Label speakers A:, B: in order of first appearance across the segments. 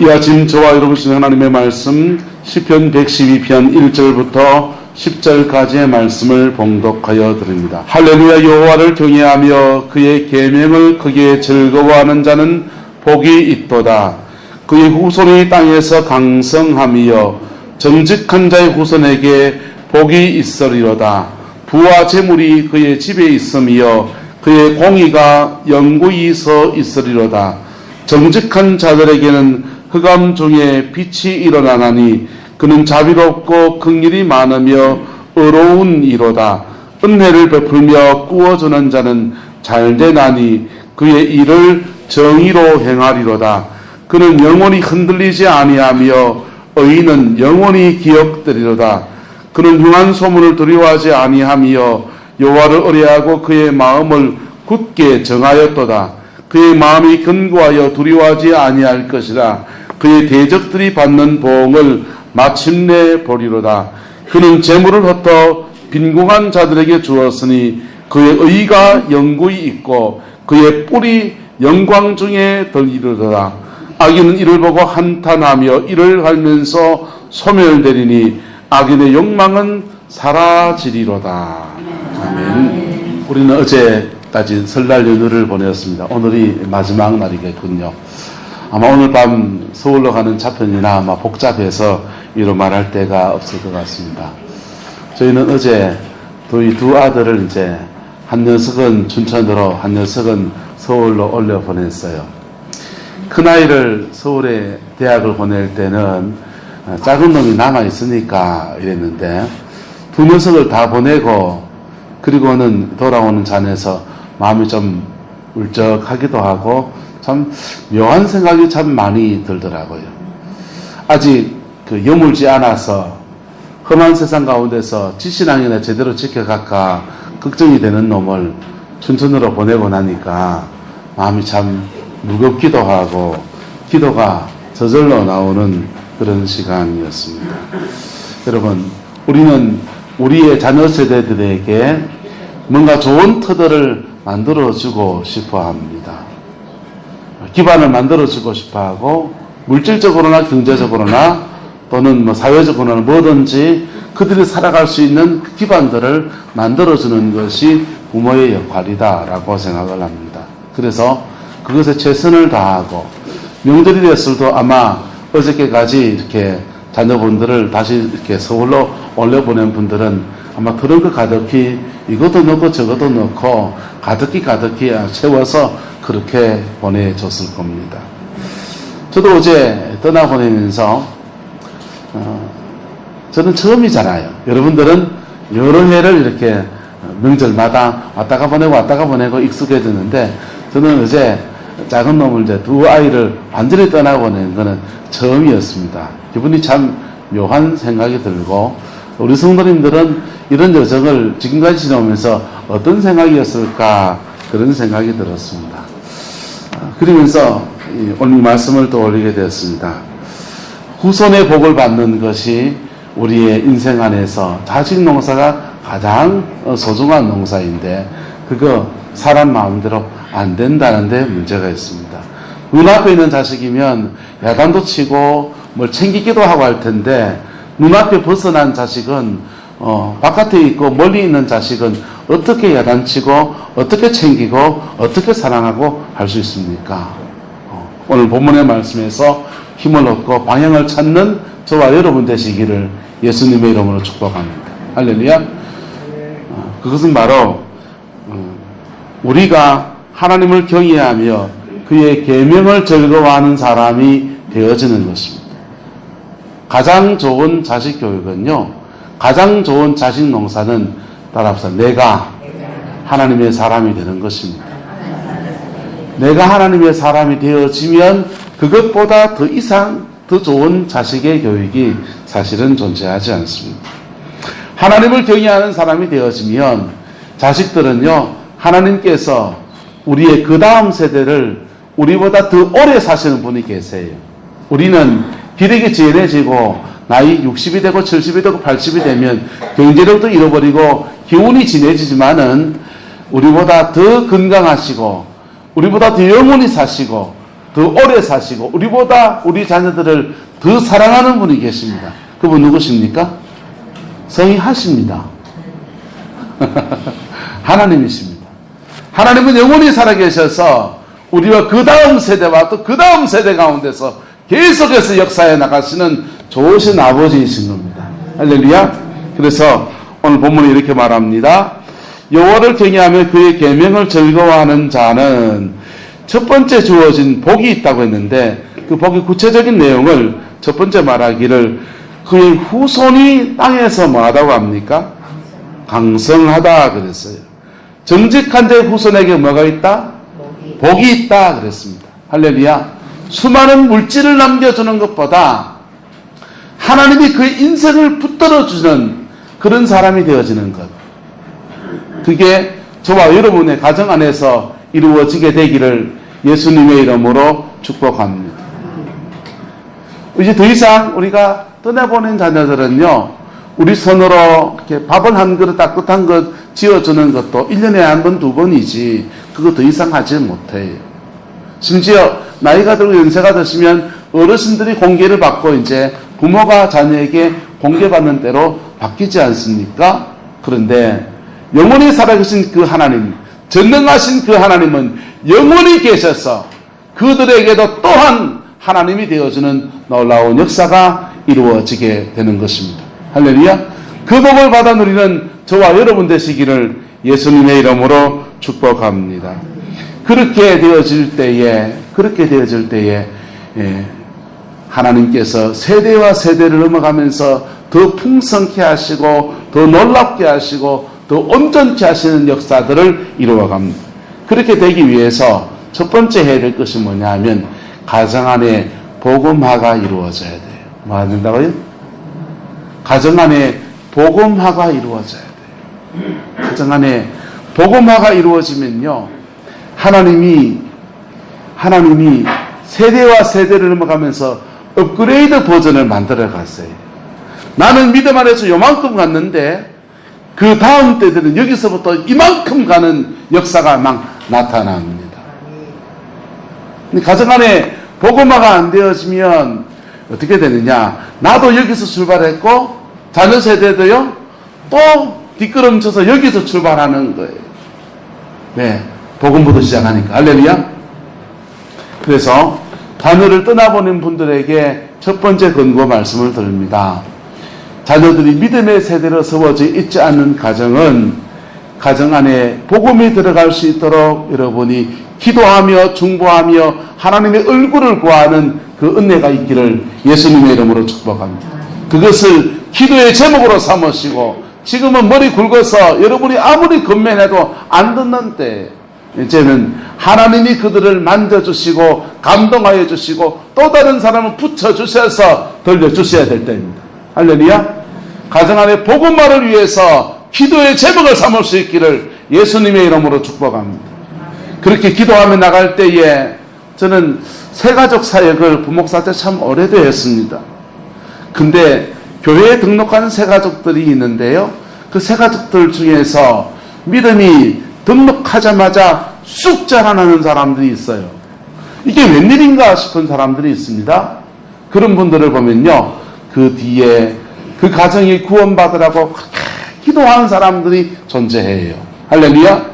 A: 이 아침 저와 여러분 주신 하나님의 말씀 시편 112편 1절부터 10절까지의 말씀을 봉독하여 드립니다. 할렐루야. 여호와를 경외하며 그의 계명을 크게 즐거워하는 자는 복이 있도다. 그의 후손이 땅에서 강성하며 정직한 자의 후손에게 복이 있으리로다. 부와 재물이 그의 집에 있으며 그의 공의가 영구히 서 있으리로다. 정직한 자들에게는 흑암 중에 빛이 일어나나니 그는 자비롭고 긍휼이 많으며 의로운 이로다. 은혜를 베풀며 꾸어주는 자는 잘되나니 그의 일을 정의로 행하리로다. 그는 영원히 흔들리지 아니하며 의인은 영원히 기억되리로다. 그는 흉한 소문을 두려워하지 아니하며 여호와를 의뢰하고 그의 마음을 굳게 정하였도다. 그의 마음이 견고하여 두려워하지 아니할 것이라. 그의 대적들이 받는 보응을 마침내 보리로다. 그는 재물을 흩어 빈궁한 자들에게 주었으니 그의 의가 영구히 있고 그의 뿔이 영광 중에 들리리로다. 악인은 이를 보고 한탄하며 이를 갈면서 소멸되리니 악인의 욕망은 사라지리로다. 아멘. 우리는 어제까지 설날 연휴를 보냈습니다. 오늘이 마지막 날이겠군요. 아마 오늘 밤 서울로 가는 차편이나 아마 복잡해서 이로 말할 데가 없을 것 같습니다. 저희는 어제 저희 두 아들을 이제 한 녀석은 춘천으로 한 녀석은 서울로 올려 보냈어요. 큰아이를 서울에 대학을 보낼 때는 작은 놈이 남아있으니까 이랬는데 두 녀석을 다 보내고 그리고는 돌아오는 잔에서 마음이 좀 울적하기도 하고 참 묘한 생각이 참 많이 들더라고요. 아직 여물지 않아서 험한 세상 가운데서 지신앙이나 제대로 지켜갈까 걱정이 되는 놈을 춘천으로 보내고 나니까 마음이 참 무겁기도 하고 기도가 저절로 나오는 그런 시간이었습니다. 여러분, 우리는 우리의 자녀 세대들에게 뭔가 좋은 터들을 만들어주고 싶어 합니다. 기반을 만들어주고 싶어 하고 물질적으로나 경제적으로나 또는 사회적으로나 뭐든지 그들이 살아갈 수 있는 기반들을 만들어주는 것이 부모의 역할이다라고 생각을 합니다. 그래서 그것에 최선을 다하고 명절이 됐을 때 아마 어저께까지 이렇게 자녀분들을 다시 이렇게 서울로 올려보낸 분들은 아마 그런 거 가득히 이것도 넣고 저것도 넣고 가득히 채워서 그렇게 보내줬을 겁니다. 저도 어제 떠나보내면서 저는 처음이잖아요. 여러분들은 여러 해를 이렇게 명절마다 왔다가 보내고 익숙해졌는데 저는 어제 작은 놈을 이제 두 아이를 완전히 떠나보낸 거는 처음이었습니다. 기분이 참 묘한 생각이 들고 우리 성도님들은 이런 여정을 지금까지 지나오면서 어떤 생각이었을까 그런 생각이 들었습니다. 그러면서 오늘 말씀을 또 올리게 되었습니다. 후손의 복을 받는 것이 우리의 인생 안에서 자식 농사가 가장 소중한 농사인데 그거 사람 마음대로 안 된다는 데 문제가 있습니다. 눈앞에 있는 자식이면 야단도 치고 뭘 챙기기도 하고 할 텐데 눈앞에 벗어난 자식은 바깥에 있고 멀리 있는 자식은 어떻게 야단치고 어떻게 챙기고 어떻게 사랑하고 할 수 있습니까? 오늘 본문의 말씀에서 힘을 얻고 방향을 찾는 저와 여러분 되시기를 예수님의 이름으로 축복합니다. 할렐루야. 그것은 바로 우리가 하나님을 경외하며 그의 계명을 즐거워하는 사람이 되어지는 것입니다. 가장 좋은 자식 교육은요, 가장 좋은 자식 농사는 따라합시다. 내가 하나님의 사람이 되는 것입니다. 내가 하나님의 사람이 되어지면 그것보다 더 이상 더 좋은 자식의 교육이 사실은 존재하지 않습니다. 하나님을 경외하는 사람이 되어지면 자식들은요, 하나님께서 우리의 그 다음 세대를 우리보다 더 오래 사시는 분이 계세요. 우리는 기력이 진해지고 나이 60이 되고 70이 되고 80이 되면 경제력도 잃어버리고 기운이 진해지지만은 우리보다 더 건강하시고 우리보다 더 영원히 사시고 더 오래 사시고 우리보다 우리 자녀들을 더 사랑하는 분이 계십니다. 그분 누구십니까? 성이 하십니다. 하나님이십니다. 하나님은 영원히 살아계셔서 우리와 그 다음 세대와 또 그 다음 세대 가운데서 계속해서 역사해 나가시는 좋으신 아버지이신 겁니다. 할렐루야. 그래서 오늘 본문이 이렇게 말합니다. 여호와를 경외하며 그의 계명을 즐거워하는 자는 첫 번째 주어진 복이 있다고 했는데 그 복의 구체적인 내용을 첫 번째 말하기를 그의 후손이 땅에서 뭐하다고 합니까? 강성하다 그랬어요. 정직한 자의 후손에게 뭐가 있다? 복이 있다 그랬습니다. 할렐루야. 수많은 물질을 남겨주는 것보다 하나님이 그의 인생을 붙들어주는 그런 사람이 되어지는 것, 그게 저와 여러분의 가정 안에서 이루어지게 되기를 예수님의 이름으로 축복합니다. 이제 더 이상 우리가 떠나보낸 자녀들은요, 우리 손으로 이렇게 밥을 한 그릇 따뜻한 것 지어주는 것도 1년에 한 번, 두 번이지 그거 더 이상 하지 못해요. 심지어 나이가 들고 연세가 드시면 어르신들이 공개를 받고 이제 부모가 자녀에게 공개받는 때로 바뀌지 않습니까? 그런데 영원히 살아계신 그 하나님, 전능하신 그 하나님은 영원히 계셔서 그들에게도 또한 하나님이 되어주는 놀라운 역사가 이루어지게 되는 것입니다. 할렐루야. 그 복을 받아 누리는 저와 여러분 되시기를 예수님의 이름으로 축복합니다. 그렇게 되어질 때에 하나님께서 세대와 세대를 넘어가면서 더 풍성케 하시고 더 놀랍게 하시고 더 온전케 하시는 역사들을 이루어갑니다. 그렇게 되기 위해서 첫 번째 해야 될 것이 뭐냐 하면 가정 안에 복음화가 이루어져야 돼요. 뭐 해야 된다고요? 가정 안에 복음화가 이루어져야 돼요. 가정 안에 복음화가 이루어지면요, 하나님이 세대와 세대를 넘어가면서 업그레이드 버전을 만들어 갔어요. 나는 믿음 안에서 요만큼 갔는데 그 다음 때들은 여기서부터 이만큼 가는 역사가 막 나타납니다. 가정 안에 복음화가 안 되어지면 어떻게 되느냐, 나도 여기서 출발했고 자녀 세대도요 또 뒷걸음쳐서 여기서 출발하는 거예요. 네, 복음부터 시작하니까. 할렐루야. 그래서 자녀를 떠나보낸 분들에게 첫 번째 근거 말씀을 드립니다. 자녀들이 믿음의 세대로 세워져 있지 않는 가정은 가정 안에 복음이 들어갈 수 있도록 여러분이 기도하며 중보하며 하나님의 얼굴을 구하는 그 은혜가 있기를 예수님의 이름으로 축복합니다. 그것을 기도의 제목으로 삼으시고, 지금은 머리 굵어서 여러분이 아무리 건면해도 안 듣는 때 이제는 하나님이 그들을 만져주시고 감동하여 주시고 또 다른 사람을 붙여주셔서 돌려주셔야 될 때입니다. 할렐루야. 가정 안에 복음화를 위해서 기도의 제목을 삼을 수 있기를 예수님의 이름으로 축복합니다. 그렇게 기도하며 나갈 때에 저는 새가족 사역을 부목사 때 참 오래되었습니다. 근데 교회에 등록한 새가족들이 있는데요, 그 새가족들 중에서 믿음이 등록하자마자 쑥 자라나는 사람들이 있어요. 이게 웬일인가 싶은 사람들이 있습니다. 그런 분들을 보면요, 그 뒤에 그 가정이 구원받으라고 기도하는 사람들이 존재해요. 할렐루야.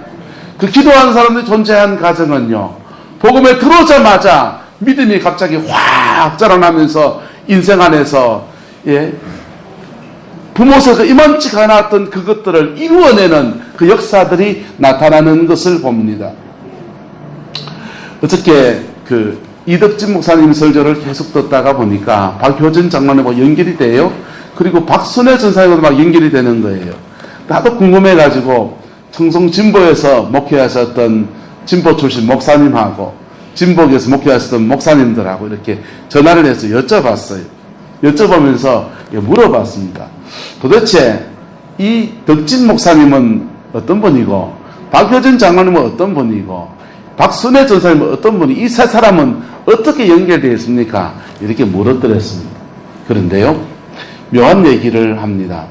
A: 그 기도하는 사람들이 존재한 가정은요, 복음에 들어오자마자 믿음이 갑자기 확 자라나면서 인생 안에서 부모세가 이만치가 않았던 그것들을 이루어내는 그 역사들이 나타나는 것을 봅니다. 어저께 그 이덕진 목사님 설교를 계속 듣다가 보니까 박효진 장로님하고 연결이 돼요. 그리고 박순애 전사님하고 막 연결이 되는 거예요. 나도 궁금해가지고 청송 진보에서 목회하셨던 진보 출신 목사님하고 진보교에서 목회하셨던 목사님들하고 이렇게 전화를 해서 여쭤봤어요. 여쭤보면서 물어봤습니다. 도대체 이 덕진 목사님은 어떤 분이고 박효진 장로님은 어떤 분이고 박순애 전사님은 어떤 분이, 이 세 사람은 어떻게 연결되어 있습니까? 이렇게 물어드렸습니다. 그런데요, 묘한 얘기를 합니다.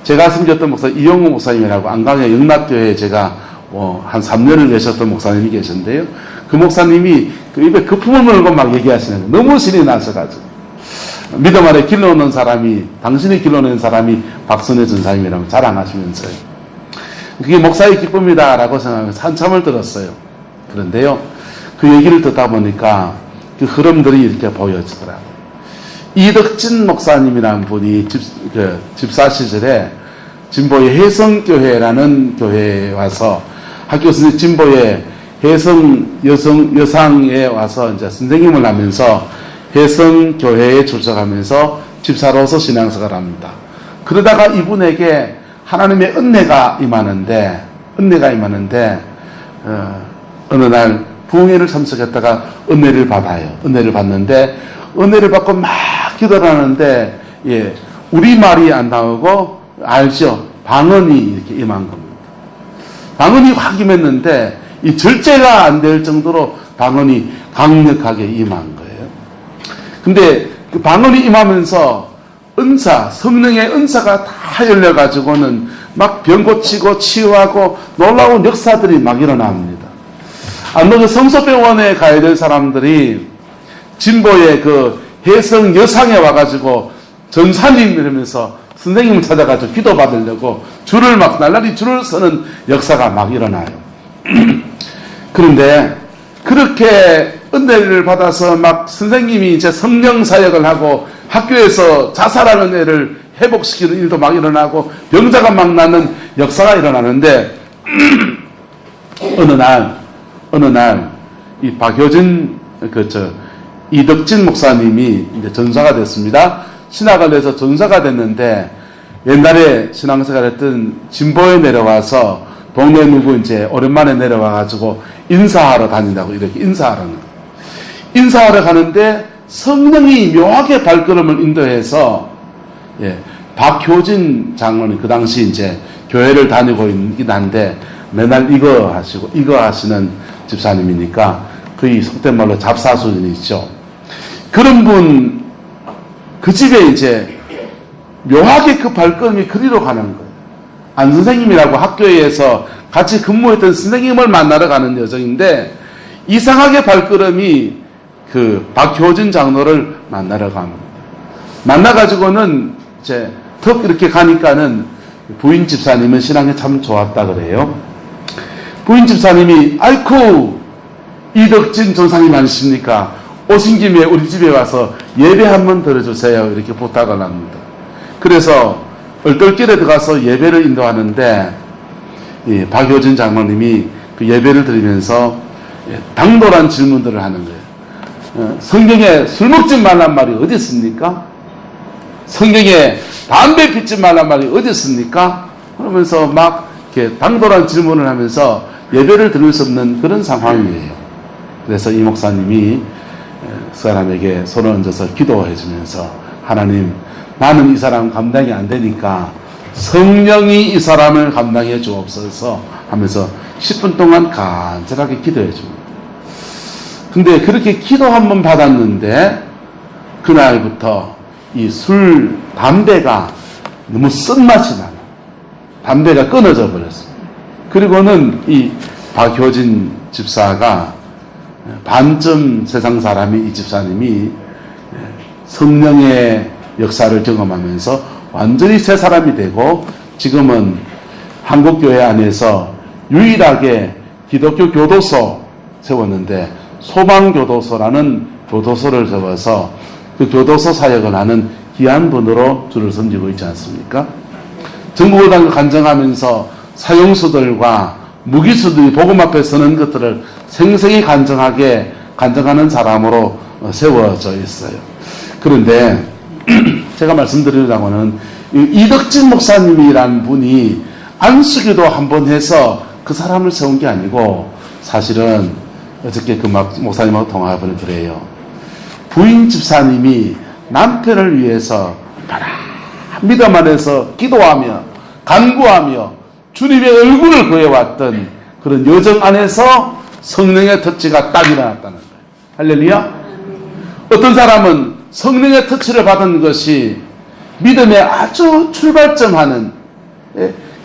A: 제가 섬겼던 목사 이용호 목사님이라고 안강의 영락교회에 제가 한 3년을 계셨던 목사님이 계셨는데요. 그 목사님이 그 입에 거품을 물고 막 얘기하시는 거예요. 너무 신이 나셔가지고. 믿음 아래 길러오는 사람이, 당신이 길러낸 사람이 박선혜 전사님이라고 자랑하시면서요. 그게 목사의 기쁨이다라고 생각하면서 한참을 들었어요. 그런데요, 그 얘기를 듣다 보니까 그 흐름들이 이렇게 보여지더라고요. 이덕진 목사님이라는 분이 집사 시절에 진보의 혜성교회라는 교회에 와서 학교 선생 진보의 혜성 여상에 와서 이제 선생님을 하면서 혜성교회에 출석하면서 집사로서 신앙생활을 합니다. 그러다가 이분에게 하나님의 은혜가 임하는데 어느 날 부흥회를 참석했다가 은혜를 받아요. 은혜를 받는데 은혜를 받고 막 기도를 하는데 우리말이 안 나오고 알죠? 방언이 이렇게 임한 겁니다. 방언이 확 임했는데 이 절제가 안 될 정도로 방언이 강력하게 임한 거예요. 근데 그 방언이 임하면서 성령의 은사가 다 열려가지고는 막 병 고치고 치유하고 놀라운 역사들이 막 일어납니다. 그 성서병원에 가야 될 사람들이 진보의 그 혜성 여상에 와가지고 전사님 이러면서 선생님을 찾아가지고 기도받으려고 날라리 줄을 서는 역사가 막 일어나요. 그런데 그렇게 은혜를 받아서 막 선생님이 이제 성령 사역을 하고 학교에서 자살하는 애를 회복시키는 일도 막 일어나고 병자가 막 나는 역사가 일어나는데 어느 날 이 박효진 이덕진 목사님이 이제 전사가 됐습니다. 신학을 해서 전사가 됐는데 옛날에 신앙생활 했던 진보에 내려와서 동네 누구 이제 오랜만에 내려와가지고 인사하러 다닌다고 이렇게 인사하러 가는데 성령이 묘하게 발걸음을 인도해서 박효진 장로님 그 당시 이제 교회를 다니고 있긴 한데 맨날 이거 하시는 집사님이니까 거의 속된 말로 잡사 수준이죠. 그런 분 그 집에 이제 묘하게 그 발걸음이 그리로 가는 거예요. 안 선생님이라고 학교에서 같이 근무했던 선생님을 만나러 가는 여정인데 이상하게 발걸음이 그 박효진 장로를 만나러 갑니다. 만나가지고는 이제 턱 이렇게 가니까는 부인 집사님은 신앙이 참 좋았다 그래요. 부인 집사님이 아이쿠 이덕진 전사님 아니십니까? 오신 김에 우리 집에 와서 예배 한번 드려주세요. 이렇게 부탁을 합니다. 그래서 얼떨결에 들어가서 예배를 인도하는데 박효진 장로님이 그 예배를 드리면서 당돌한 질문들을 하는 거예요. 성경에 술 먹지 말란 말이 어디 있습니까? 성경에 담배 피지 말란 말이 어디 있습니까? 그러면서 막 이렇게 당돌한 질문을 하면서 예배를 드릴 수 없는 그런 상황이에요. 그래서 이 목사님이 사람에게 손을 얹어서 기도해 주면서 하나님, 나는 이 사람 감당이 안 되니까 성령이 이 사람을 감당해 주옵소서 하면서 10분 동안 간절하게 기도해 줍니다. 근데 그렇게 기도 한 번 받았는데 그날부터 이 담배가 너무 쓴맛이 나요. 담배가 끊어져 버렸습니다. 그리고는 이 박효진 집사가 반쯤 세상 사람이 이 집사님이 성령의 역사를 경험하면서 완전히 새 사람이 되고 지금은 한국교회 안에서 유일하게 기독교 교도소 세웠는데 소방교도소라는 교도소를 세워서 그 교도소 사역을 하는 귀한 분으로 줄을 섬기고 있지 않습니까? 정부고등을 간증하면서 사형수들과 무기수들이 복음 앞에 서는 것들을 생생히 간증하는 사람으로 세워져 있어요. 그런데 제가 말씀드리려고는 이덕진 목사님이라는 분이 안수기도 한번 해서 그 사람을 세운 게 아니고 사실은 어저께 그 목사님하고 통화해보니 그래요. 부인 집사님이 남편을 위해서 믿음 안에서 기도하며 간구하며 주님의 얼굴을 구해왔던 그런 여정 안에서 성령의 터치가 딱 일어났다는 거예요. 할렐루야. 어떤 사람은 성령의 터치를 받은 것이 믿음의 아주 출발점하는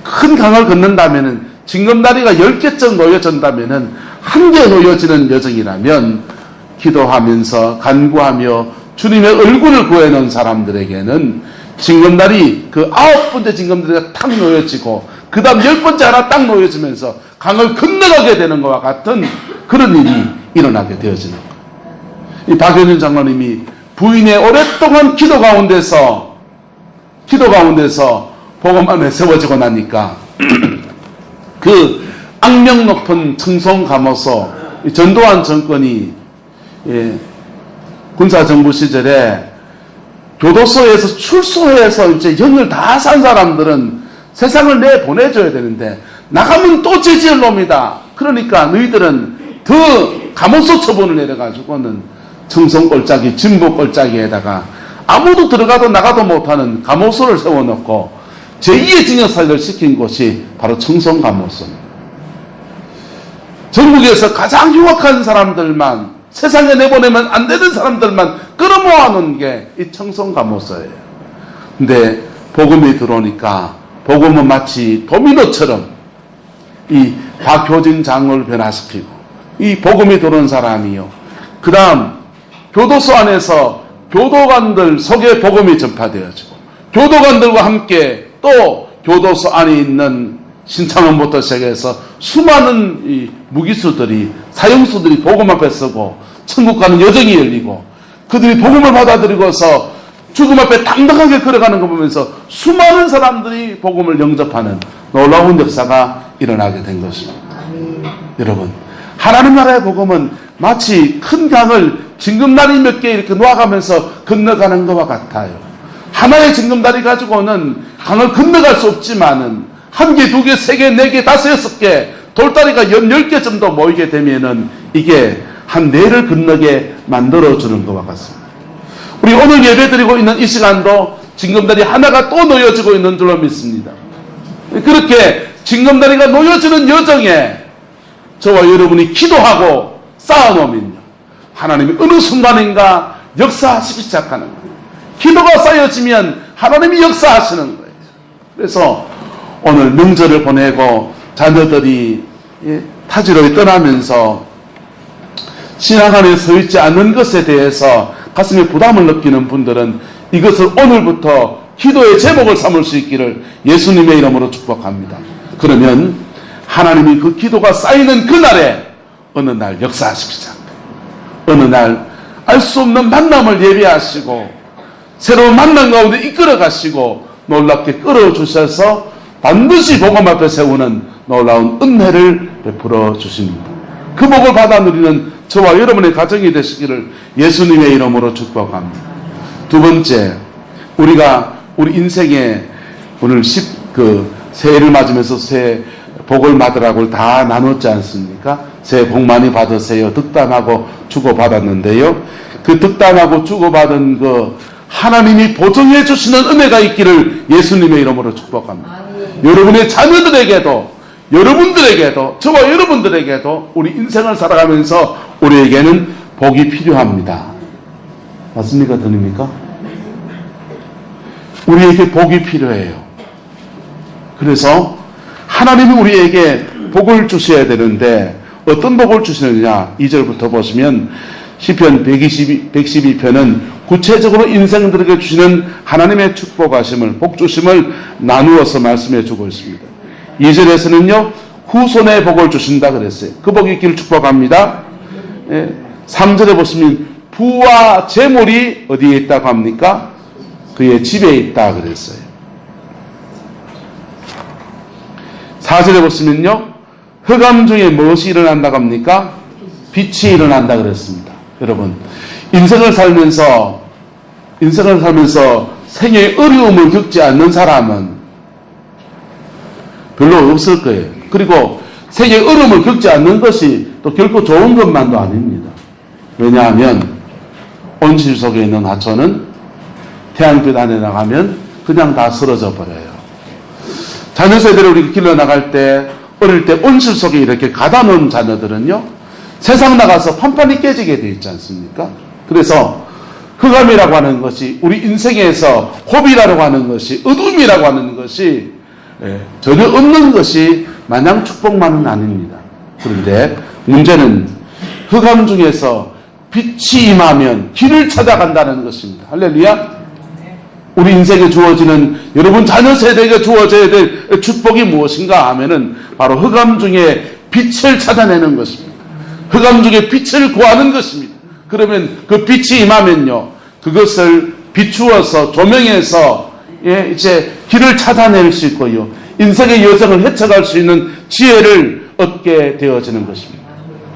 A: 큰 강을 걷는다면 징검다리가 10개쯤 놓여진다면은 한 개 놓여지는 여정이라면 기도하면서 간구하며 주님의 얼굴을 구해놓은 사람들에게는 징검다리 그 9번째 징검다리가 탁 놓여지고 그 다음 10번째 하나 딱 놓여지면서 강을 건너가게 되는 것과 같은 그런 일이 일어나게 되어지는 거예요. 이 박효준 장로님이 부인의 오랫동안 기도 가운데서 복음만에 세워지고 나니까 그 악명 높은 청송감호소 전두환 정권이 군사정부 시절에 교도소에서 출소해서 이제 형을 다 산 사람들은 세상을 내보내줘야 되는데 나가면 또 죄지을 놈이다. 그러니까 너희들은 더 감옥소 처분을 내려가지고는 청송골짜기, 진보골짜기에다가 아무도 들어가도 나가도 못하는 감옥소를 세워놓고 제2의 징역사를 시킨 곳이 바로 청송감옥소입니다. 전국에서 가장 흉악한 사람들만, 세상에 내보내면 안 되는 사람들만 끌어모아놓은 게 이 청송감옥소예요. 근데 복음이 들어오니까 복음은 마치 도미노처럼 이 박효진 장로를 변화시키고 이 복음이 들어온 사람이요. 그 다음 교도소 안에서 교도관들 속에 복음이 전파되어지고 교도관들과 함께 또 교도소 안에 있는 신창원부터 시작해서 수많은 이 무기수들이 사형수들이 복음 앞에 서고 천국 가는 여정이 열리고 그들이 복음을 받아들이고서 죽음 앞에 당당하게 걸어가는 거 보면서 수많은 사람들이 복음을 영접하는 놀라운 역사가 일어나게 된 것입니다. 여러분, 하나님 나라의 복음은 마치 큰 강을 징검다리 몇 개 이렇게 놓아가면서 건너가는 것과 같아요. 하나의 징검다리 가지고는 강을 건너갈 수 없지만은 한 개, 두 개, 세 개, 네 개, 다섯, 여섯 개 돌다리가 10개 정도 모이게 되면은 이게 한 내를 건너게 만들어주는 것과 같습니다. 우리 오늘 예배드리고 있는 이 시간도 징검다리 하나가 또 놓여지고 있는 줄로 믿습니다. 그렇게 징검다리가 놓여지는 여정에 저와 여러분이 기도하고 쌓아놓으면요, 하나님이 어느 순간인가 역사하시기 시작하는 거예요. 기도가 쌓여지면 하나님이 역사하시는 거예요. 그래서 오늘 명절을 보내고 자녀들이 타지로 떠나면서 신앙 안에 서 있지 않는 것에 대해서 가슴에 부담을 느끼는 분들은 이것을 오늘부터 기도의 제목을 삼을 수 있기를 예수님의 이름으로 축복합니다. 그러면 하나님이 그 기도가 쌓이는 그날에 어느 날 역사하시기 시작합니다. 어느 날 알 수 없는 만남을 예비하시고 새로운 만남 가운데 이끌어 가시고 놀랍게 끌어주셔서 반드시 복음 앞에 세우는 놀라운 은혜를 베풀어 주십니다. 그 복을 받아 누리는 저와 여러분의 가정이 되시기를 예수님의 이름으로 축복합니다. 두 번째, 우리가 우리 인생에 오늘 새해를 맞으면서 새해 복을 받으라고 다 나눴지 않습니까? 새해 복 많이 받으세요. 득담하고 주고받았는데요. 그 득담하고 주고받은 그 하나님이 보증해 주시는 은혜가 있기를 예수님의 이름으로 축복합니다. 여러분의 자녀들에게도, 여러분들에게도, 저와 여러분들에게도 우리 인생을 살아가면서 우리에게는 복이 필요합니다. 맞습니까? 들립니까? 우리에게 복이 필요해요. 그래서 하나님이 우리에게 복을 주셔야 되는데 어떤 복을 주시느냐? 2절부터 보시면 시편 112편은 구체적으로 인생들에게 주시는 하나님의 축복하심을, 복주심을 나누어서 말씀해 주고 있습니다. 2절에서는요, 후손의 복을 주신다 그랬어요. 그 복이 있기를 축복합니다. 3절에 보시면 부와 재물이 어디에 있다고 합니까? 그의 집에 있다 그랬어요. 4절에 보시면요, 흑암 중에 무엇이 일어난다고 합니까? 빛이 일어난다 그랬습니다. 여러분, 인생을 살면서 생애의 어려움을 겪지 않는 사람은 별로 없을 거예요. 그리고 생애의 어려움을 겪지 않는 것이 또 결코 좋은 것만도 아닙니다. 왜냐하면 온실 속에 있는 하초는 태양빛 안에 나가면 그냥 다 쓰러져 버려요. 자녀 세대를 우리가 길러나갈 때, 어릴 때 온실 속에 이렇게 가다 놓은 자녀들은요, 세상 나가서 판판이 깨지게 되어 있지 않습니까? 그래서 흑암이라고 하는 것이, 우리 인생에서 호비라고 하는 것이, 어둠이라고 하는 것이 전혀 없는 것이 마냥 축복만은 아닙니다. 그런데 문제는 흑암 중에서 빛이 임하면 길을 찾아간다는 것입니다. 할렐루야. 우리 인생에 주어지는, 여러분 자녀 세대에게 주어져야 될 축복이 무엇인가 하면은 바로 흑암 중에 빛을 찾아내는 것입니다. 흑암 중에 빛을 구하는 것입니다. 그러면 그 빛이 임하면요, 그것을 비추어서 조명해서 이제 길을 찾아낼 수 있고요, 인생의 여정을 헤쳐갈 수 있는 지혜를 얻게 되어지는 것입니다.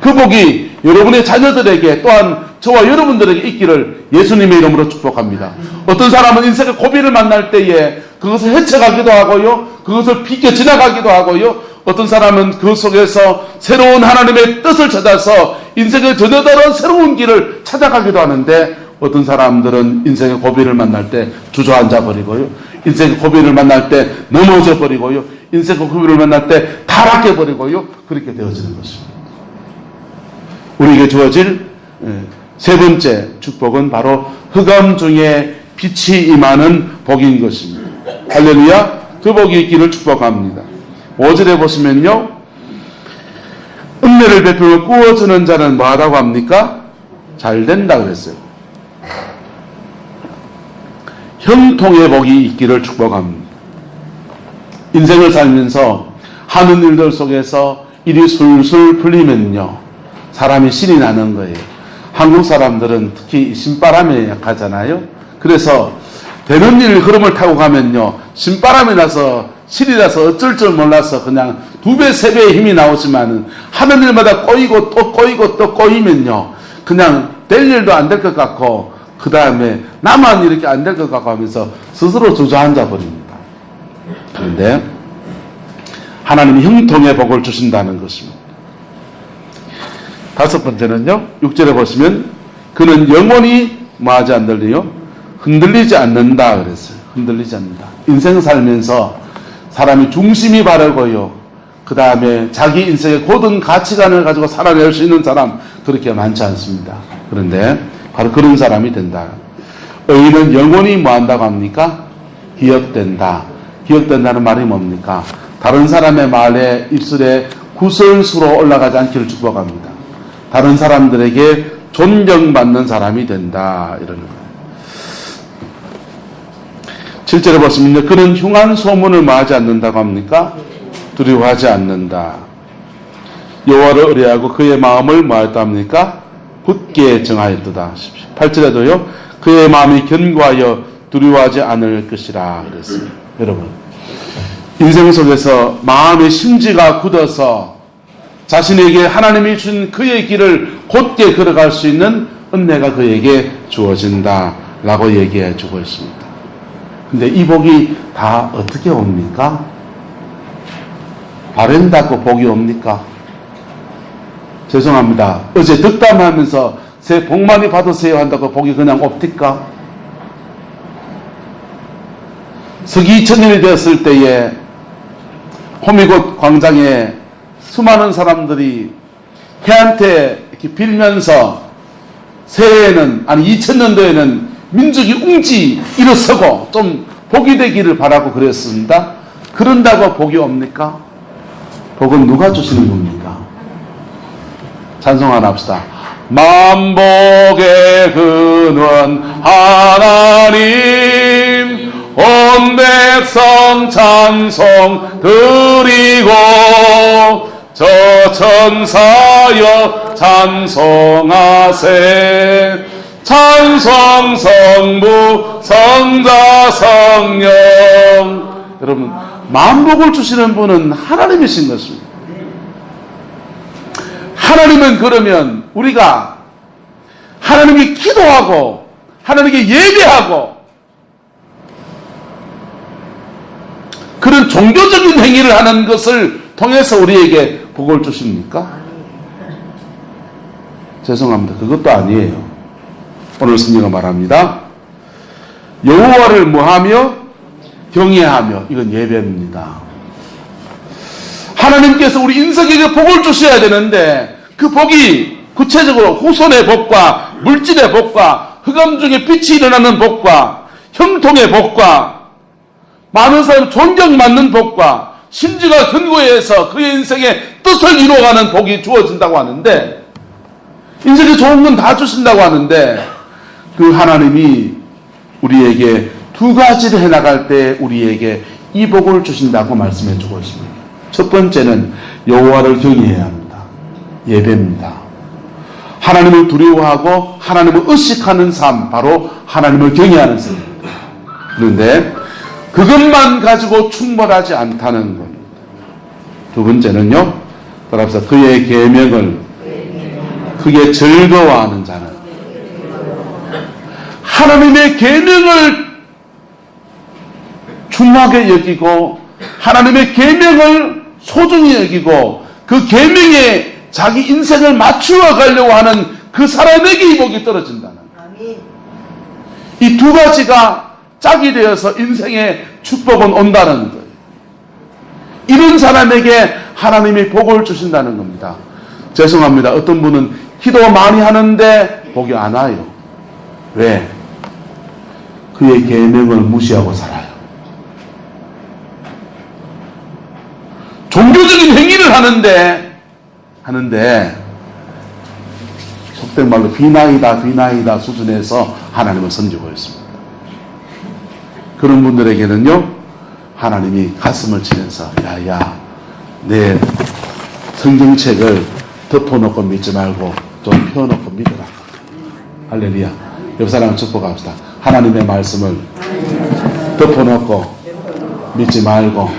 A: 그 복이 여러분의 자녀들에게, 또한 저와 여러분들에게 있기를 예수님의 이름으로 축복합니다. 어떤 사람은 인생의 고비를 만날 때에 그것을 헤쳐가기도 하고요, 그것을 비껴 지나가기도 하고요, 어떤 사람은 그 속에서 새로운 하나님의 뜻을 찾아서 인생의 전혀 다른 새로운 길을 찾아가기도 하는데, 어떤 사람들은 인생의 고비를 만날 때 주저앉아 버리고요, 인생의 고비를 만날 때 넘어져 버리고요, 인생의 고비를 만날 때 타락해 버리고요, 그렇게 되어지는 것입니다. 우리에게 주어질 세 번째 축복은 바로 흑암 중에 빛이 임하는 복인 것입니다. 할렐루야. 그 복이 있기를 축복합니다. 5절에 보시면요, 은혜를 베풀고 꾸어주는 자는 뭐하다고 합니까? 잘 된다 그랬어요. 형통의 복이 있기를 축복합니다. 인생을 살면서 하는 일들 속에서 일이 술술 풀리면요, 사람이 신이 나는 거예요. 한국 사람들은 특히 신바람에 약하잖아요. 그래서 되는 일 흐름을 타고 가면요, 신바람이 나서 신이 나서 어쩔 줄 몰라서 그냥 2배, 3배의 힘이 나오지만은 하는 일마다 꼬이고 또 꼬이고 또 꼬이면요, 그냥 될 일도 안 될 것 같고, 그 다음에 나만 이렇게 안 될 것 같고 하면서 스스로 주저앉아 버립니다. 그런데 하나님이 형통의 복을 주신다는 것입니다. 다섯 번째는요, 6절에 보시면 그는 영원히 뭐하지 않는다요? 흔들리지 않는다 그랬어요. 흔들리지 않는다. 인생 살면서 사람이 중심이 바르고요, 그 다음에 자기 인생의 고든 가치관을 가지고 살아낼 수 있는 사람 그렇게 많지 않습니다. 그런데 바로 그런 사람이 된다. 의인은 영원히 뭐한다고 합니까? 기억된다. 기억된다는 말이 뭡니까? 다른 사람의 말에 입술에 구설수로 올라가지 않기를 축복합니다. 다른 사람들에게 존경받는 사람이 된다, 이러는 거예요. 7절에 보시면 그는 흉한 소문을 뭐하지 않는다고 합니까? 두려워하지 않는다. 여호와를 의뢰하고 그의 마음을 뭐하였다 합니까? 굳게 정하였도다. 8절에도요, 그의 마음이 견고하여 두려워하지 않을 것이라 그랬어요. 여러분, 인생 속에서 마음의 심지가 굳어서 자신에게 하나님이 준 그의 길을 곧게 걸어갈 수 있는 은혜가 그에게 주어진다라고 얘기해 주고 있습니다. 근데 이 복이 다 어떻게 옵니까? 바른다고 복이 옵니까? 죄송합니다. 어제 덕담하면서 새해 복 많이 받으세요 한다고 복이 그냥 옵니까? 서기 2000년이 되었을 때에 호미곶 광장에 수많은 사람들이 해한테 이렇게 빌면서 새해에는, 아니 2000년도에는 민족이 웅지 일어서고 좀 복이 되기를 바라고 그랬습니다. 그런다고 복이 옵니까? 복은 누가 주시는 겁니까? 찬송 하나 합시다. 만복의 근원 하나님, 온 백성 찬송 드리고 저 천사여 찬송하세. 찬송 성부 성자 성령. 여러분, 만복을 주시는 분은 하나님이신 것입니다. 하나님은 그러면 우리가 하나님께 기도하고 하나님께 예배하고 그런 종교적인 행위를 하는 것을 통해서 우리에게 복을 주십니까? 죄송합니다. 그것도 아니에요. 오늘 성경은 말합니다. 여호와를 뭐하며? 경외하며. 이건 예배입니다. 하나님께서 우리 인생에게 복을 주셔야 되는데 그 복이 구체적으로 후손의 복과 물질의 복과 흑암 중에 빛이 일어나는 복과 형통의 복과 많은 사람이 존경받는 복과 심지가 견고해서 그의 인생의 뜻을 이루어가는 복이 주어진다고 하는데, 인생에 좋은 건 다 주신다고 하는데, 그 하나님이 우리에게 두 가지를 해나갈 때 우리에게 이 복을 주신다고 말씀해 주고 있습니다. 첫 번째는 여호와를 경외해야 합니다. 예배입니다. 하나님을 두려워하고 하나님을 의식하는 삶, 바로 하나님을 경외하는 삶입니다. 그런데 그것만 가지고 충분하지 않다는 겁니다. 두 번째는요, 따라서 그의 계명을 크게 즐거워하는 자는, 하나님의 계명을 중하게 여기고 하나님의 계명을 소중히 여기고 그 계명에 자기 인생을 맞추어 가려고 하는 그 사람에게 이 복이 떨어진다는 거예요. 이 두 가지가 짝이 되어서 인생의 축복은 온다는 거예요. 이런 사람에게 하나님이 복을 주신다는 겁니다. 죄송합니다. 어떤 분은 기도 많이 하는데 복이 안 와요. 왜? 그의 계명을 무시하고 살아요. 종교적인 행위를 하는데 속된 말로 비나이다 수준에서 하나님을 섬기고 있습니다. 그런 분들에게는요, 하나님이 가슴을 치면서 야야, 내 성경책을 덮어놓고 믿지 말고 좀 펴놓고 믿어라. 할렐루야. 옆 사람을 축복합시다. 하나님의 말씀을 덮어놓고 믿지 말고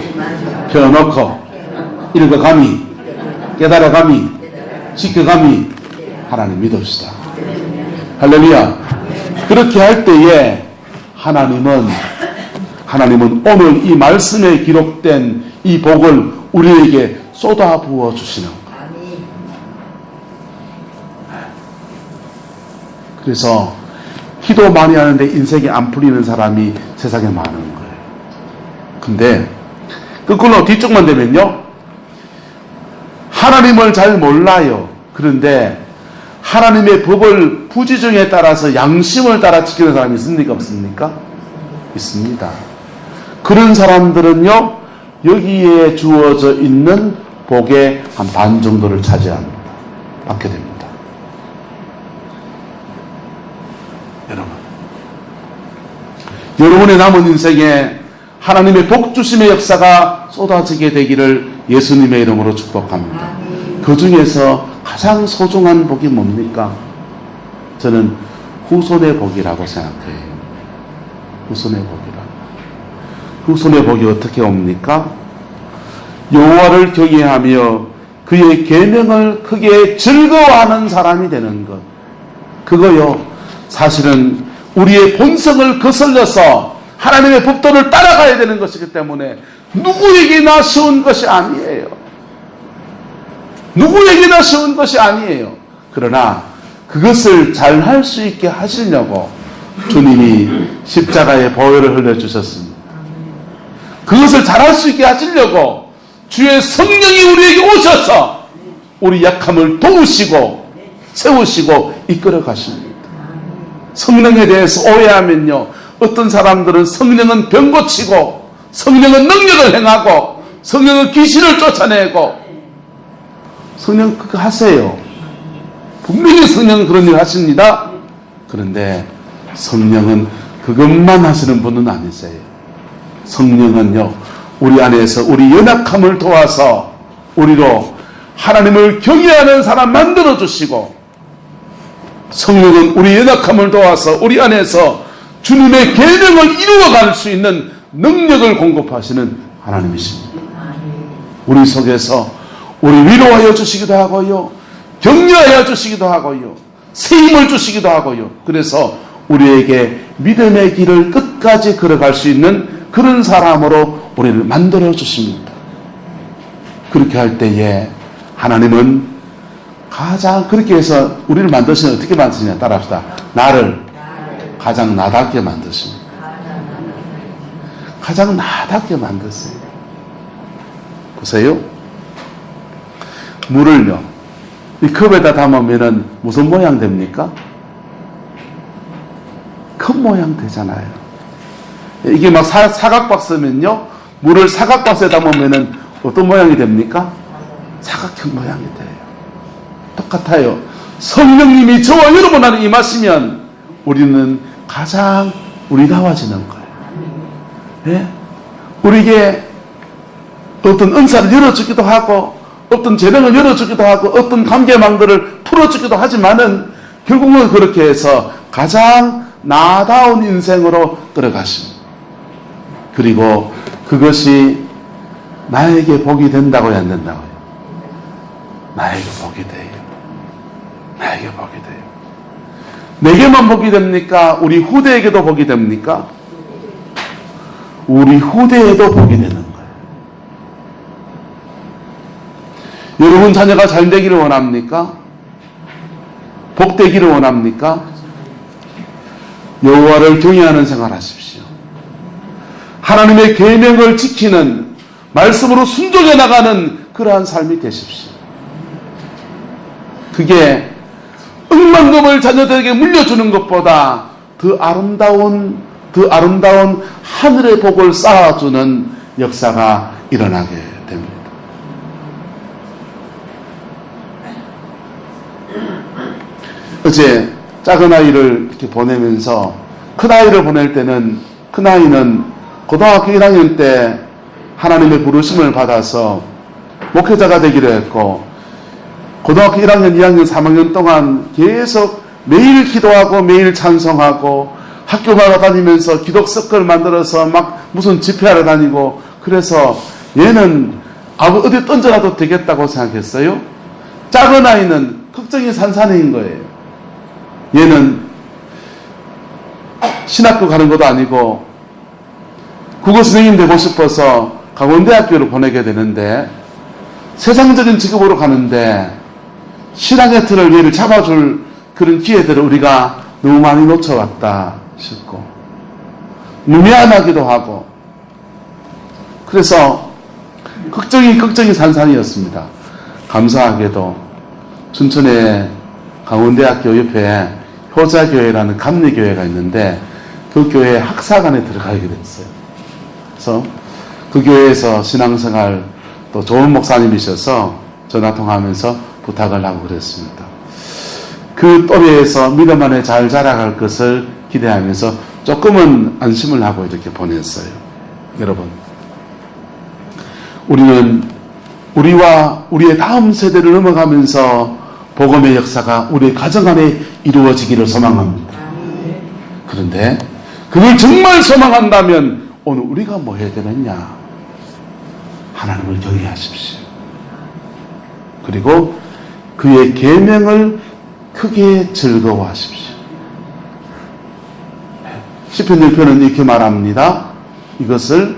A: 펴놓고 읽어감이, 깨달아감이, 지켜감이 하나님 믿읍시다. 할렐루야. 그렇게 할 때에 하나님은 오늘 이 말씀에 기록된 이 복을 우리에게 쏟아 부어 주시는 거예요. 그래서 기도 많이 하는데 인생이 안 풀리는 사람이 세상에 많은 거예요. 근데 그걸로 뒤쪽만 되면요, 하나님을 잘 몰라요. 그런데 하나님의 법을 부지중에 따라서 양심을 따라 지키는 사람이 있습니까? 없습니까? 있습니다. 그런 사람들은요, 여기에 주어져 있는 복의 한 반 정도를 차지합니다. 받게 됩니다. 여러분의 남은 인생에 하나님의 복 주심의 역사가 쏟아지게 되기를 예수님의 이름으로 축복합니다. 그 중에서 가장 소중한 복이 뭡니까? 저는 후손의 복이라고 생각해요. 후손의 복이라. 후손의 복이 어떻게 옵니까? 여호와를 경외하며 그의 계명을 크게 즐거워하는 사람이 되는 것. 그거요, 사실은 우리의 본성을 거슬러서 하나님의 법도를 따라가야 되는 것이기 때문에 누구에게나 쉬운 것이 아니에요. 누구에게나 쉬운 것이 아니에요. 그러나 그것을 잘 할 수 있게 하시려고 주님이 십자가의 보혈을 흘려주셨습니다. 그것을 잘할 수 있게 하시려고 주의 성령이 우리에게 오셔서 우리 약함을 도우시고 세우시고 이끌어 가십니다. 성령에 대해서 오해하면요, 어떤 사람들은 성령은 병 고치고 성령은 능력을 행하고 성령은 귀신을 쫓아내고, 성령 그거 하세요. 분명히 성령은 그런 일 하십니다. 그런데 성령은 그것만 하시는 분은 아니세요. 성령은요, 우리 안에서 우리 연약함을 도와서 우리로 하나님을 경외하는 사람 만들어 주시고, 성령은 우리 연약함을 도와서 우리 안에서 주님의 계명을 이루어갈 수 있는 능력을 공급하시는 하나님이십니다. 우리 속에서 우리 위로하여 주시기도 하고요, 격려하여 주시기도 하고요, 세임을 주시기도 하고요. 그래서 우리에게 믿음의 길을 끝까지 걸어갈 수 있는 그런 사람으로 우리를 만들어 주십니다. 그렇게 할 때에 하나님은 가장, 그렇게 해서 우리를 만드시면 어떻게 만드시냐, 따라합시다. 나를 가장 나답게 만드십니다. 가장 나답게 만드세요. 보세요. 물을요, 이 컵에다 담으면은 무슨 모양 됩니까? 컵 모양 되잖아요. 이게 막 사각박스면요, 물을 사각박스에 담으면은 어떤 모양이 됩니까? 사각형 모양이 돼요. 똑같아요. 성령님이 저와 여러분 안에 임하시면 우리는 가장 우리다워지는 거예요. 예? 우리에게 어떤 은사를 열어주기도 하고, 어떤 재능을 열어주기도 하고, 어떤 관계망들을 풀어주기도 하지만은 결국은 그렇게 해서 가장 나다운 인생으로 들어가십니다. 그리고 그것이 나에게 복이 된다고요, 안 된다고요? 나에게 복이 돼요. 나에게 복이 돼요. 내게만 복이 됩니까? 우리 후대에게도 복이 됩니까? 우리 후대에도 복이 되는 거예요. 여러분 자녀가 잘 되기를 원합니까? 복 되기를 원합니까? 여호와를 경외하는 생활하십시오. 하나님의 계명을 지키는, 말씀으로 순종해 나가는 그러한 삶이 되십시오. 그게 억만금을 자녀들에게 물려주는 것보다 더 아름다운 하늘의 복을 쌓아주는 역사가 일어나게 됩니다. 어제 작은 아이를 이렇게 보내면서, 큰 아이를 보낼 때는, 큰 아이는 고등학교 1학년 때 하나님의 부르심을 받아서 목회자가 되기로 했고, 고등학교 1학년, 2학년, 3학년 동안 계속 매일 기도하고 매일 찬송하고 학교마다 다니면서 기독 서클 만들어서 막 무슨 집회하러 다니고, 그래서 얘는 어디 던져놔도 되겠다고 생각했어요. 작은 아이는 걱정이 산산인 거예요. 얘는 신학교 가는 것도 아니고 국어 선생님 되고 싶어서 강원대학교를 보내게 되는데, 세상적인 직업으로 가는데 신앙의 틀을 얘를 잡아줄 그런 기회들을 우리가 너무 많이 놓쳐왔다 싶고, 미안하기도 하고, 그래서 걱정이 산산이었습니다. 감사하게도 춘천에 강원대학교 옆에 효자교회라는 감리교회가 있는데 그 교회 학사관에 들어가게 됐어요. 그래서 그 교회에서 신앙생활 또 좋은 목사님이셔서 전화통화하면서 부탁을 하고 그랬습니다. 그 또래에서 믿음 안에 잘 자라갈 것을 기대하면서 조금은 안심을 하고 이렇게 보냈어요. 여러분, 우리는 우리와 우리의 다음 세대를 넘어가면서 복음의 역사가 우리의 가정 안에 이루어지기를 소망합니다. 그런데 그걸 정말 소망한다면 오늘 우리가 뭐 해야 되느냐? 하나님을 경외하십시오. 그리고 그의 계명을 크게 즐거워하십시오. 시편 1편은 이렇게 말합니다. 이것을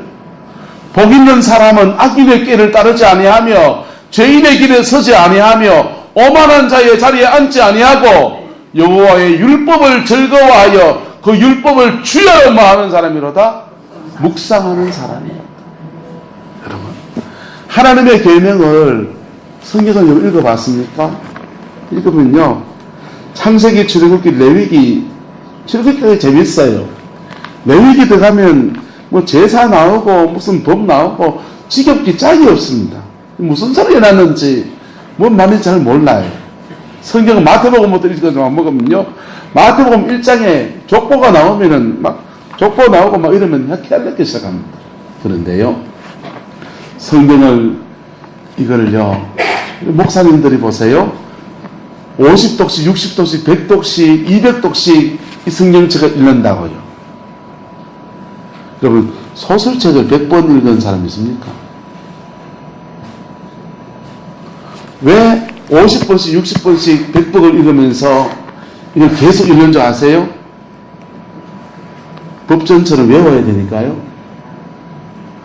A: 복 있는 사람은 악인의 길을 따르지 아니하며 죄인의 길에 서지 아니하며 오만한 자의 자리에 앉지 아니하고 여호와의 율법을 즐거워하여 그 율법을 주야로 하는 사람이로다. 묵상하는 사람이다. 여러분, 하나님의 계명을 성경을 읽어봤습니까? 읽으면요, 창세기, 출애굽기, 레위기, 출애굽기가 재밌어요. 레위기 들어가면 뭐 제사 나오고 무슨 법 나오고 지겹기 짝이 없습니다. 무슨 소리가 났는지 뭔 말인지 잘 몰라요. 성경은 마태복음부터 읽어서 먹으면요, 마태복음 1장에 족보가 나오면은 막 족보 나오고 막 이러면 헷갈리기 시작합니다. 그런데요, 성경을 이거를요, 목사님들이 보세요, 50독씩, 60독씩, 100독씩, 200독씩 이 성경책을 읽는다고요. 여러분, 소설책을 100번 읽은 사람 있습니까? 왜 50번씩, 60번씩, 100번을 읽으면서 이걸 계속 읽는 줄 아세요? 법전처럼 외워야 되니까요?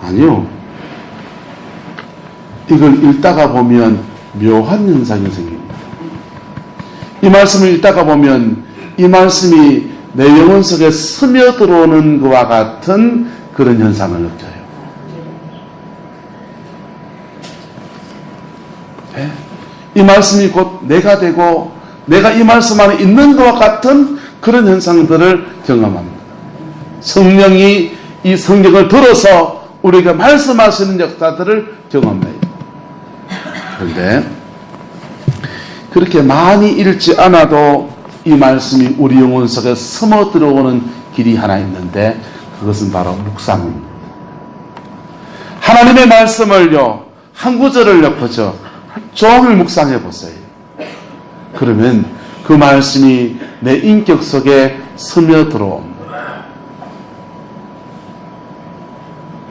A: 아니요. 이걸 읽다가 보면 묘한 현상이 생깁니다. 이 말씀을 읽다가 보면 이 말씀이 내 영혼 속에 스며들어오는 것과 같은 그런 현상을 느껴요. 네? 이 말씀이 곧 내가 되고 내가 이 말씀 안에 있는 것과 같은 그런 현상들을 경험합니다. 성령이 이 성경을 들어서 우리에게 말씀하시는 역사들을 경험해요. 그런데 그렇게 많이 읽지 않아도 이 말씀이 우리 영혼 속에 스며 들어오는 길이 하나 있는데, 그것은 바로 묵상입니다. 하나님의 말씀을요, 한 구절을요, 그저 종일 묵상해 보세요. 그러면 그 말씀이 내 인격 속에 스며 들어옵니다.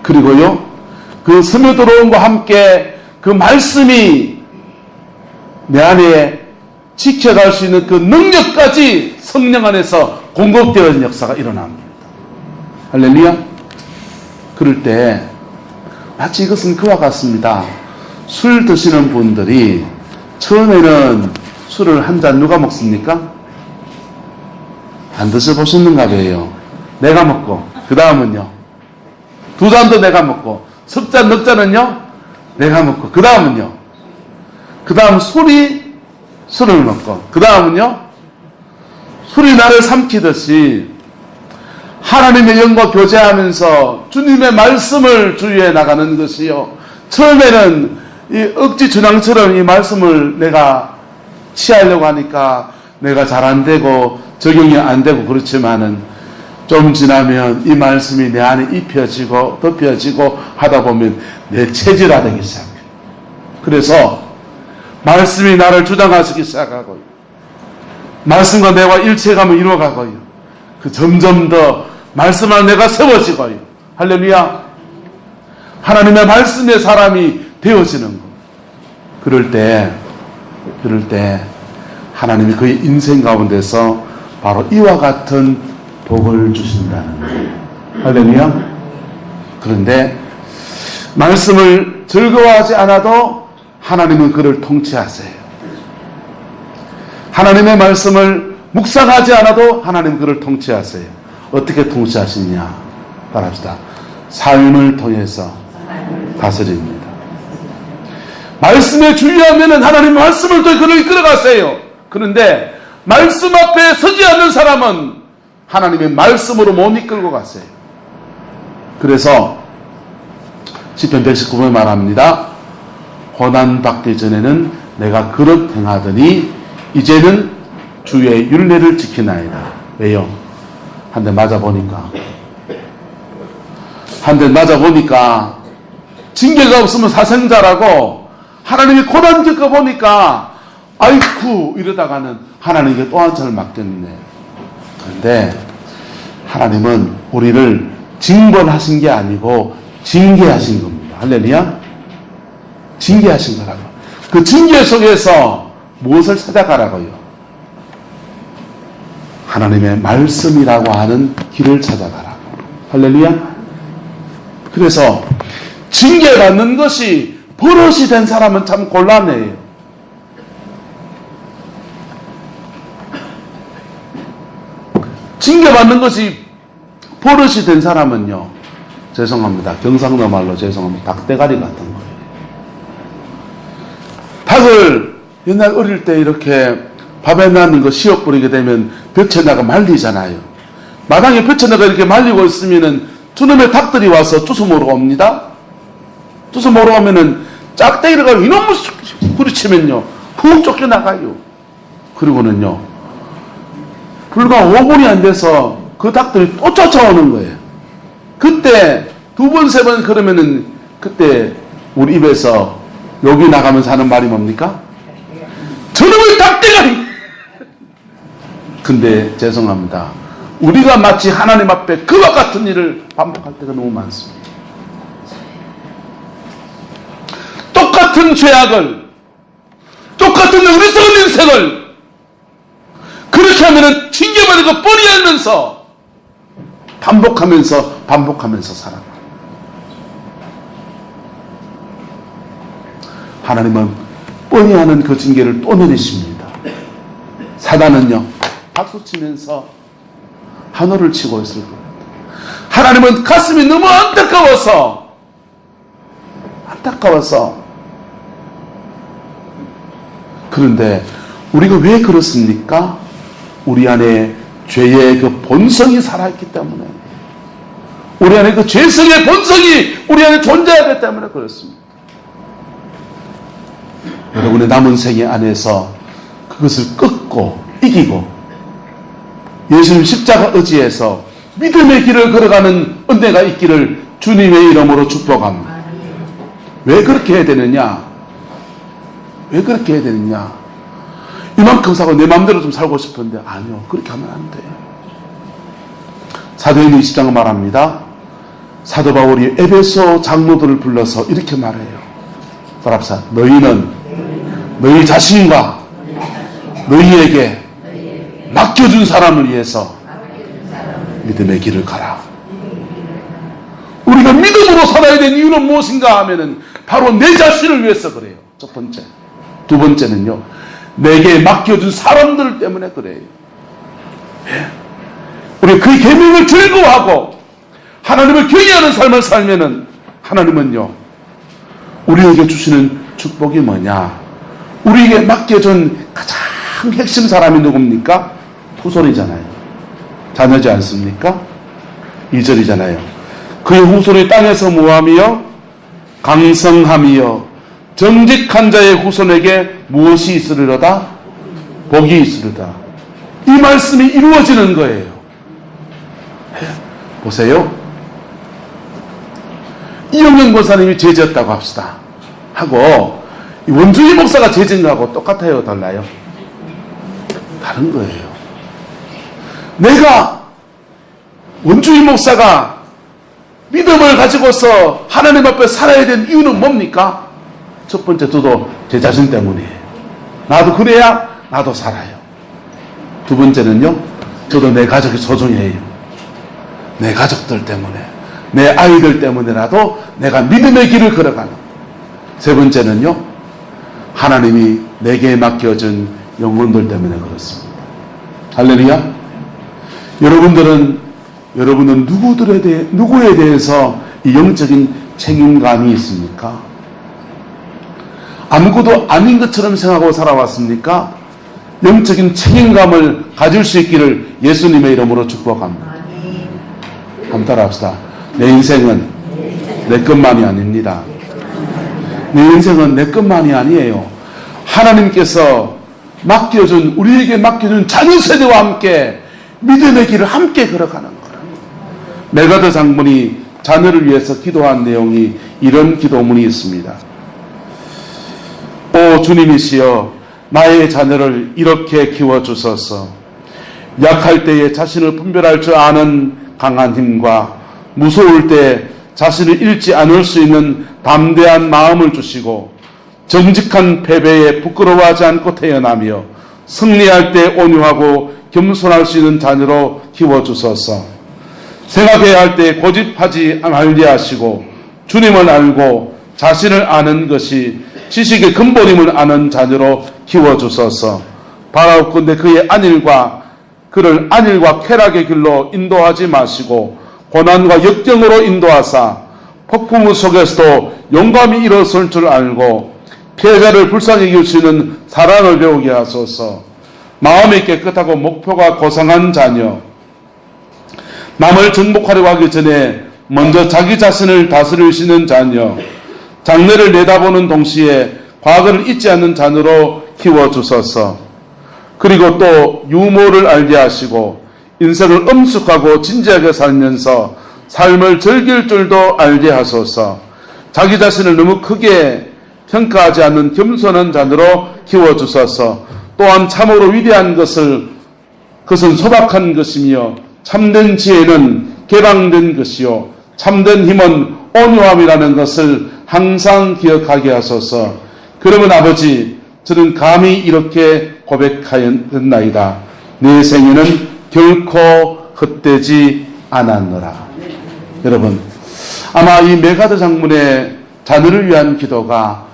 A: 그리고요, 그 스며 들어옴과 함께 그 말씀이 내 안에 지켜갈 수 있는 그 능력까지 성령 안에서 공급되어진 역사가 일어납니다. 할렐루야. 그럴 때 마치 이것은 그와 같습니다. 술 드시는 분들이 처음에는 술을 한 잔 누가 먹습니까? 안 드셔보셨는가 봐요. 내가 먹고, 그 다음은요, 두 잔도 내가 먹고, 석 잔, 넉 잔은요, 내가 먹고, 그 다음은요, 그 다음 술을 먹고, 그 다음은요, 술이 나를 삼키듯이 하나님의 영과 교제하면서 주님의 말씀을 주위에 나가는 것이요, 처음에는 이 억지 준항처럼 이 말씀을 내가 취하려고 하니까 내가 잘 안 되고 적용이 안 되고 그렇지만은 좀 지나면 이 말씀이 내 안에 입혀지고 덮여지고 하다 보면 내 체질화되기 시작해요. 그래서 말씀이 나를 주장하시기 시작하고요, 말씀과 내가 일체감을 이루어가고요, 그 점점 더 말씀 안에 내가 세워지고요. 할렐루야. 하나님의 말씀의 사람이 되어지는 것. 그럴 때 하나님이 그의 인생 가운데서 바로 이와 같은 복을 주신다는 거예요. 할렐루야. 그런데 말씀을 즐거워하지 않아도 하나님은 그를 통치하세요. 하나님의 말씀을 묵상하지 않아도 하나님 그를 통치하세요. 어떻게 통치하시냐? 말합시다. 삶을 통해서 다스립니다. 말씀에 주의하면 하나님 말씀을 통해 그를 이끌어가세요. 그런데 말씀 앞에 서지 않는 사람은 하나님의 말씀으로 못 이끌고 가세요. 그래서 시편 119편 말합니다. 고난받기 전에는 내가 그릇 행하더니 이제는 주의 율례를 지키나이다. 왜요? 한 대 맞아보니까 징계가 없으면 사생자라고 하나님이 고난 겪어보니까 아이쿠 이러다가는 하나님께 또 한 차를 맡겼네. 그런데 하나님은 우리를 징벌하신 게 아니고 징계하신 겁니다. 할렐루야. 징계하신 거라고. 그 징계 속에서 무엇을 찾아가라고요? 하나님의 말씀이라고 하는 길을 찾아가라고. 할렐루야. 그래서 징계받는 것이 버릇이 된 사람은 참 곤란해요. 징계받는 것이 버릇이 된 사람은요, 죄송합니다. 경상도 말로 죄송합니다. 닭대가리 같은 거예요. 닭을 옛날 어릴 때 이렇게 밥에 넣는 거 시럽 뿌리게 되면 볕에다가 말리잖아요. 마당에 볕에다가 이렇게 말리고 있으면은 저놈의 닭들이 와서 주워 먹으러 옵니다. 주워 먹으러 오면은 짝대기를 가지고 이놈을 부딪히면요, 푹 쫓겨나가요. 그리고는요, 불과 5분이 안 돼서 그 닭들이 또 쫓아오는 거예요. 그때 두 번, 세 번 그러면은 그때 우리 입에서 욕이 나가면서 하는 말이 뭡니까? 저놈의 닭대가리! 근데 죄송합니다. 우리가 마치 하나님 앞에 그와 같은 일을 반복할 때가 너무 많습니다. 똑같은 죄악을, 똑같은 어리석은 인생을 그렇게 하면은 징계받는 거 뻔히 알면서 반복하면서 살아가. 하나님은 뻔히 하는 그 징계를 또 내리십니다. 사단은요, 박수치면서 한호를 치고 있을 겁니다. 하나님은 가슴이 너무 안타까워서 그런데 우리가 왜 그렇습니까? 우리 안에 죄의 그 본성이 살아있기 때문에, 우리 안에 그 죄성의 본성이 우리 안에 존재하기 때문에 그렇습니다. 여러분의 남은 생애 안에서 그것을 끊고 이기고 예수님 십자가 의지에서 믿음의 길을 걸어가는 은혜가 있기를 주님의 이름으로 축복합니다. 왜 그렇게 해야 되느냐? 왜 그렇게 해야 되느냐? 이만큼 사고 내 마음대로 좀 살고 싶은데 아니요. 그렇게 하면 안 돼요. 사도행전 20장은 말합니다. 사도 바울이 에베소 장로들을 불러서 이렇게 말해요. 바랍사 너희는 너희 자신과 너희에게 맡겨준 사람을 위해서 믿음의 길을 가라. 우리가 믿음으로 살아야 되는 이유는 무엇인가 하면은 바로 내 자신을 위해서 그래요. 첫 번째. 두 번째는요. 내게 맡겨준 사람들 때문에 그래요. 예. 우리 그 계명을 즐거워하고 하나님을 경외하는 삶을 살면은 하나님은요. 우리에게 주시는 축복이 뭐냐? 우리에게 맡겨준 가장 핵심 사람이 누굽니까? 후손이잖아요. 자녀지 않습니까? 2절이잖아요. 그의 후손이 땅에서 무함이요 강성함이요 정직한 자의 후손에게 무엇이 있으리로다? 복이 있으리로다. 이 말씀이 이루어지는 거예요. 보세요. 이영영 권사님이 죄지었다고 합시다. 하고 원주희 목사가 죄진 거하고 똑같아요? 달라요? 다른 거예요. 내가 원주희 목사가 믿음을 가지고서 하나님 앞에 살아야 되는 이유는 뭡니까? 첫 번째, 저도 제 자신 때문이에요. 나도 그래야 나도 살아요. 두 번째는요, 저도 내 가족이 소중해요. 내 가족들 때문에, 내 아이들 때문에라도 내가 믿음의 길을 걸어가는. 세 번째는요, 하나님이 내게 맡겨준 영혼들 때문에 그렇습니다. 할렐루야. 여러분은 누구에 대해서 이 영적인 책임감이 있습니까? 아무것도 아닌 것처럼 생각하고 살아왔습니까? 영적인 책임감을 가질 수 있기를 예수님의 이름으로 축복합니다. 한번 따라합시다. 내 인생은 내 것만이 아닙니다. 내 인생은 내 것만이 아니에요. 하나님께서 우리에게 맡겨준 자녀 세대와 함께 믿음의 길을 함께 걸어가는 거예요. 메가더 장군이 자녀를 위해서 기도한 내용이 이런 기도문이 있습니다. 오 주님이시여, 나의 자녀를 이렇게 키워주소서. 약할 때에 자신을 분별할 줄 아는 강한 힘과 무서울 때 자신을 잃지 않을 수 있는 담대한 마음을 주시고, 정직한 패배에 부끄러워하지 않고 태어나며 승리할 때 온유하고 겸손할 수 있는 자녀로 키워주소서. 생각해야 할 때 고집하지 말게 하시고, 주님을 알고 자신을 아는 것이 지식의 근본임을 아는 자녀로 키워주소서. 바라옵건대 그의 그를 안일과 쾌락의 길로 인도하지 마시고 고난과 역경으로 인도하사 폭풍 속에서도 용감히 일어설 줄 알고 피해자를 불쌍히 이길 수 있는 사랑을 배우게 하소서. 마음이 깨끗하고 목표가 고상한 자녀, 남을 정복하려고 하기 전에 먼저 자기 자신을 다스리시는 자녀, 장래를 내다보는 동시에 과거를 잊지 않는 자녀로 키워주소서. 그리고 또 유머를 알게 하시고 인생을 엄숙하고 진지하게 살면서 삶을 즐길 줄도 알게 하소서. 자기 자신을 너무 크게 평가하지 않는 겸손한 자녀로 키워주소서. 또한 참으로 위대한 그것은 소박한 것이며 참된 지혜는 개방된 것이요 참된 힘은 온유함이라는 것을 항상 기억하게 하소서. 그러면 아버지, 저는 감히 이렇게 고백하였나이다. 내 생애는 결코 헛되지 않았노라. 여러분, 아마 이 메가더 장군의 자녀를 위한 기도가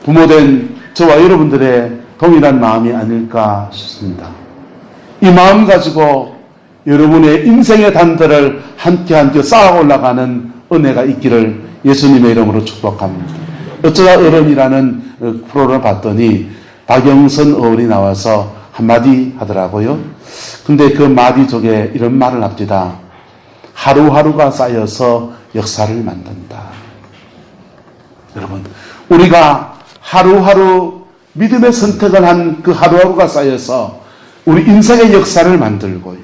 A: 부모된 저와 여러분들의 동일한 마음이 아닐까 싶습니다. 이 마음 가지고 여러분의 인생의 단들을 함께 쌓아 올라가는 은혜가 있기를 예수님의 이름으로 축복합니다. 어쩌다 어른이라는 프로그램을 봤더니 박영선 어른이 나와서 한마디 하더라고요. 근데 그 마디 속에 이런 말을 합니다. 하루하루가 쌓여서 역사를 만든다. 여러분, 우리가 하루하루 믿음의 선택을 한 그 하루하루가 쌓여서 우리 인생의 역사를 만들고요.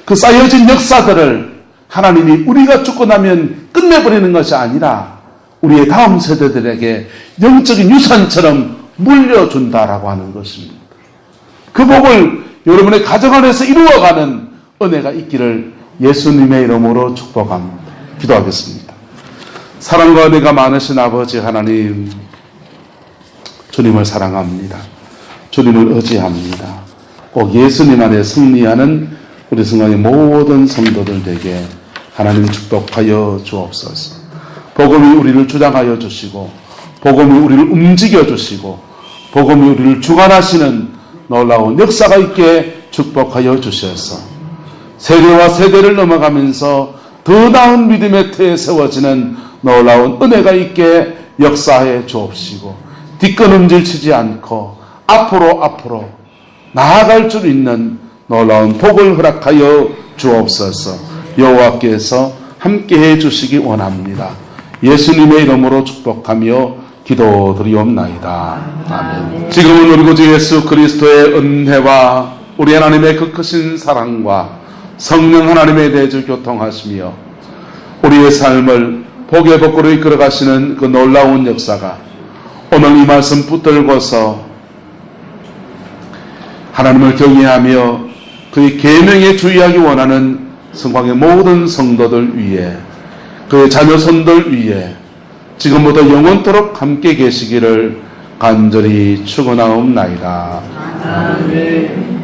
A: 그 쌓여진 역사들을 하나님이 우리가 죽고 나면 끝내버리는 것이 아니라 우리의 다음 세대들에게 영적인 유산처럼 물려준다라고 하는 것입니다. 그 복을 여러분의 가정 안에서 이루어가는 은혜가 있기를 예수님의 이름으로 축복합니다. 기도하겠습니다. 사랑과 은혜가 많으신 아버지 하나님, 주님을 사랑합니다. 주님을 의지합니다. 꼭 예수님 안에 승리하는 우리 성강의 모든 성도들 되게 하나님 축복하여 주옵소서. 복음이 우리를 주장하여 주시고, 복음이 우리를 움직여 주시고, 복음이 우리를 주관하시는 놀라운 역사가 있게 축복하여 주셔서 세대와 세대를 넘어가면서 더 나은 믿음의 터에 세워지는 놀라운 은혜가 있게 역사해 주옵시고, 뒷걸음질 치지 않고 앞으로 나아갈 줄 있는 놀라운 복을 허락하여 주옵소서. 여호와께서 함께해 주시기 원합니다. 예수님의 이름으로 축복하며 기도드리옵나이다. 아멘. 지금은 우리 구주 예수 그리스도의 은혜와 우리 하나님의 그 크신 사랑과 성령 하나님의 대주 교통하시며 우리의 삶을 복의 복으로 이끌어가시는 그 놀라운 역사가 오늘 이 말씀 붙들고서 하나님을 경외하며 그의 계명에 주의하기 원하는 성광의 모든 성도들 위에, 그의 자녀손들 위에 지금부터 영원토록 함께 계시기를 간절히 축원하옵나이다. 아멘.